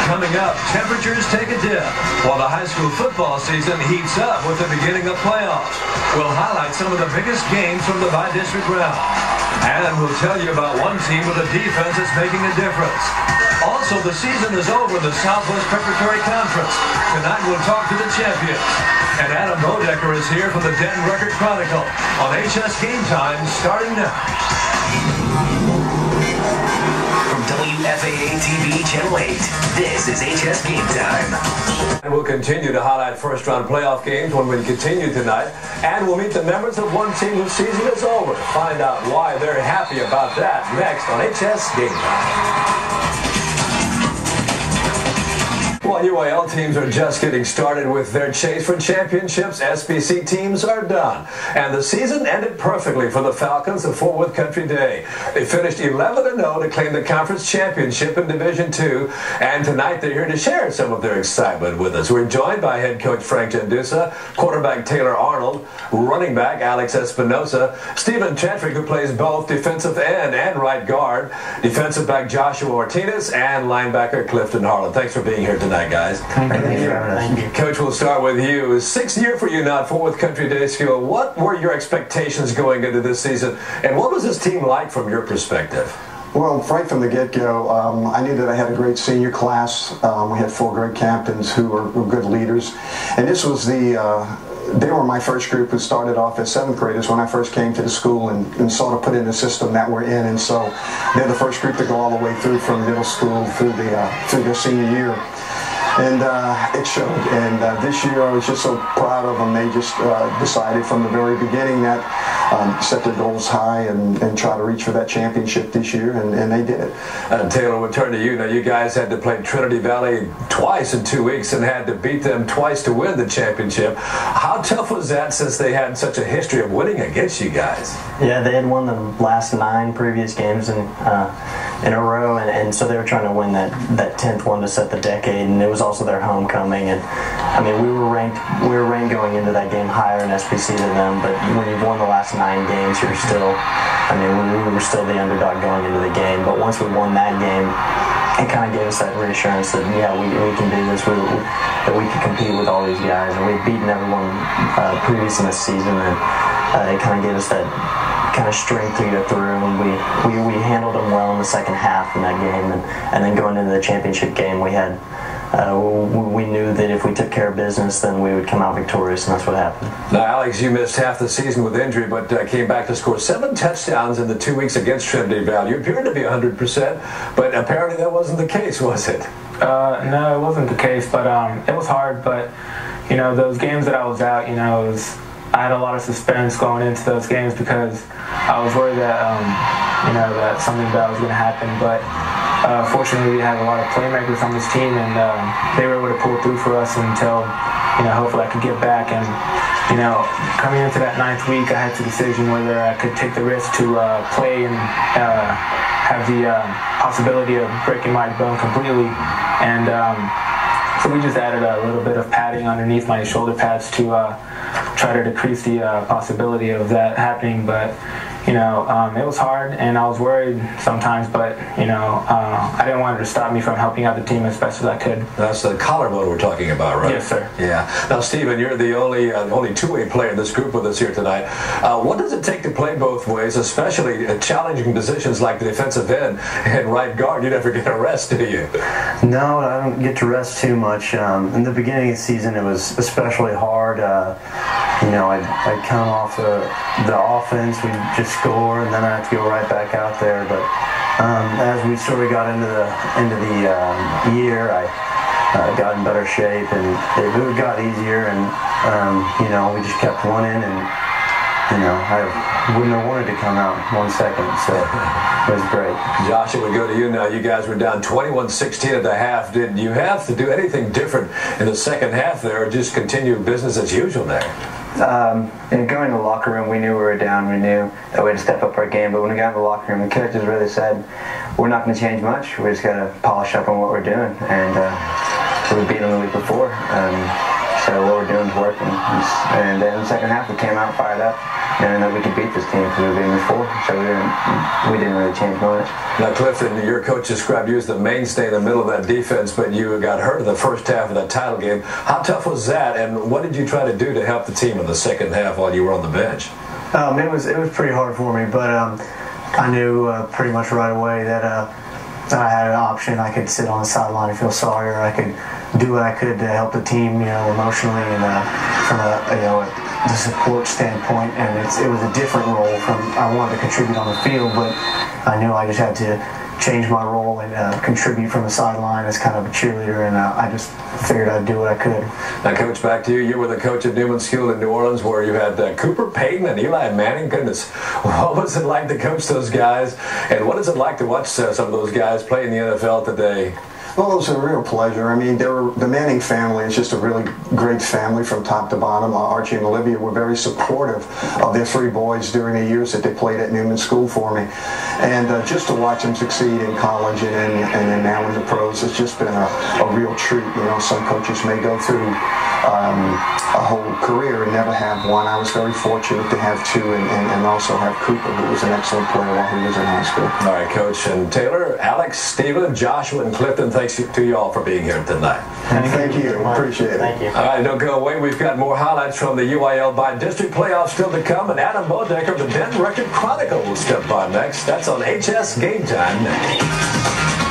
Coming up, temperatures take a dip while the high school football season heats up with the beginning of playoffs. We'll highlight some of the biggest games from the bi-district round. And we'll tell you about one team with a defense that's making a difference. Also, the season is over in the Southwest Preparatory Conference. Tonight we'll talk to the champions. And Adam Bodecker is here from the Denton Record Chronicle on HS Game Time starting now. From WFAA TV Channel 8, this is HS Game Time. And we'll continue to highlight first-round playoff games when we continue tonight. And we'll meet the members of one team whose season is over. Find out why they're happy about that next on HS Game Time. Well, UAL teams are just getting started with their chase for championships. SBC teams are done. And the season ended perfectly for the Falcons of Fort Worth Country Day. They finished 11-0 to claim the conference championship in Division II. And tonight they're here to share some of their excitement with us. We're joined by head coach Frank Gendusa, quarterback Taylor Arnold, running back Alex Espinosa, Stephen Chantrick, who plays both defensive end and right guard, defensive back Joshua Martinez, and linebacker Clifton Harlin. Thanks for being here tonight, guys. Thank you. Coach, we'll start with you. 6th year for you now at Fort Worth Country Day School. What were your expectations going into this season, and what was this team like from your perspective? Well, right from the get-go, I knew that I had a great senior class. We had 4 great captains who were good leaders, and this was they were my first group who started off as 7th graders when I first came to the school and sort of put in the system that we're in, and so they're the first group to go all the way through from middle school through their senior year. And it showed. And this year I was just so proud of them. They just decided from the very beginning that set their goals high and try to reach for that championship this year, and they did it. Taylor, we'll turn to you. Now, you guys had to play Trinity Valley twice in 2 weeks and had to beat them twice to win the championship. How tough was that since they had such a history of winning against you guys? Yeah, they had won the last 9 previous games in a row, and so they were trying to win that 10th one to set the decade, and it was also their homecoming. And I mean, we were ranked going into that game higher in SBC than them, but when you've won the last 9 games, you're still, I mean, we were still the underdog going into the game. But once we won that game, it kind of gave us that reassurance that, yeah, we can do this, that we can compete with all these guys, and we've beaten everyone previous in the season, and it kind of gave us that kind of strength to get through, and we handled them well in the second half in that game, and then going into the championship game, we knew that if we took care of business, then we would come out victorious, and that's what happened. Now, Alex, you missed half the season with injury, but came back to score 7 touchdowns in the 2 weeks against Trinity Valley. You appeared to be 100%, but apparently that wasn't the case, was it? No, it wasn't the case, but it was hard. But you know, those games that I was out, you know, I had a lot of suspense going into those games because I was worried that you know, that something bad was going to happen, but. Fortunately, we had a lot of playmakers on this team, and they were able to pull through for us until, you know, hopefully I could get back. And, you know, coming into that 9th week, I had the decision whether I could take the risk to play and have the possibility of breaking my bone completely. And so we just added a little bit of padding underneath my shoulder pads to try to decrease the possibility of that happening. But you know, it was hard, and I was worried sometimes, but, you know, I didn't want it to stop me from helping out the team as best as I could. That's the collarbone we're talking about, right? Yes, sir. Yeah. Now, Stephen, you're the only two-way player in this group with us here tonight. What does it take to play both ways, especially in challenging positions like the defensive end and right guard? You never get a rest, do you? No, I don't get to rest too much. In the beginning of the season, it was especially hard. You know, I'd come off the offense, we'd just score, and then I have to go right back out there. But as we sort of got into the year, I got in better shape, and it got easier, and you know, we just kept winning, and you know, I wouldn't have wanted to come out 1 second, so it was great. Josh, we go to you now. You guys were down 21-16 at the half. Did you have to do anything different in the second half there, or just continue business as usual there? In going to the locker room, we knew we were down. We knew that we had to step up our game. But when we got in the locker room, the coaches really said, we're not going to change much. We just got to polish up on what we're doing. And so we beat them the week before. So what we're doing is working. And then in the second half, we came out fired up. knowing that we could beat this team because we were beaten before. So we didn't really change much. Now, Clifton, your coach described you as the mainstay in the middle of that defense, but you got hurt in the first half of that title game. How tough was that, and what did you try to do to help the team in the second half while you were on the bench? It was pretty hard for me, but I knew pretty much right away that I had an option. I could sit on the sideline and feel sorry, or I could do what I could to help the team, emotionally and from the support standpoint. And it was a different role from I wanted to contribute on the field, but I knew I just had to change my role and contribute from the sideline as kind of a cheerleader, and I just figured I'd do what I could. Now, Coach, back to you. You were the coach at Newman School in New Orleans, where you had Cooper Payton and Eli Manning. Goodness, what was it like to coach those guys, and what is it like to watch some of those guys play in the NFL today? Well, it was a real pleasure. I mean, the Manning family is just a really great family from top to bottom. Archie and Olivia were very supportive of their three boys during the years that they played at Newman School for me. And just to watch them succeed in college and then now in the pros, it's just been a real treat. Some coaches may go through a whole career and never have one. I was very fortunate to have two and also have Cooper, who was an excellent player while he was in high school. All right, Coach. And Taylor, Alex, Stephen, Joshua, and Clifton, thanks to you all for being here tonight. Thank you. Appreciate it. Thank you. All right, don't go away. We've got more highlights from the UIL by district playoffs still to come, and Adam Bodecker of the Denton Record Chronicle will step by next. That's on HS Game Time next.